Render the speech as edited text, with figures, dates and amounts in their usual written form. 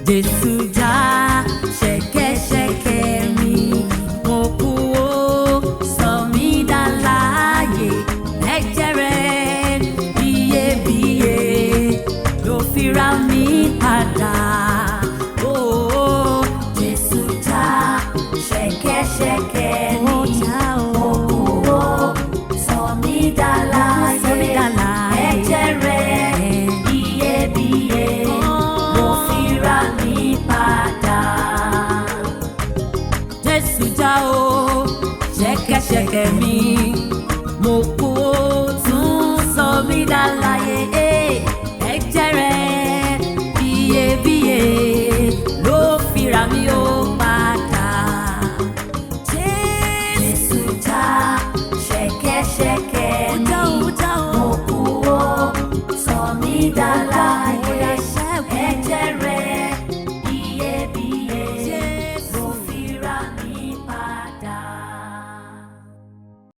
Jésù já ṣẹ̀kẹ̀ṣẹ̀kẹ̀ mi, mo kú ó sọ mí dáláyé. Ẹ̀jẹ̀ rẹ̀ iyebíye ló fi rà mí padà. Oh, Jésù já ṣẹ̀kẹ̀ṣẹ̀kẹ̀ mi, mo kú ó sọ mí dáláyé. Ẹ̀jẹ̀ rẹ̀ iyebíye ló fi rà mí padà. Jésù já o ṣẹ̀kẹ̀ṣẹ̀kẹ̀ mi, mo kú ó tún sọ mí dáláyé. Ẹ̀jẹ̀ rẹ̀ iyebíye ló fi rà mí ó padà. Jésù já ṣẹ̀kẹ̀ṣẹ̀kẹ̀ mi, mo kú ó sọ mí dáláyé.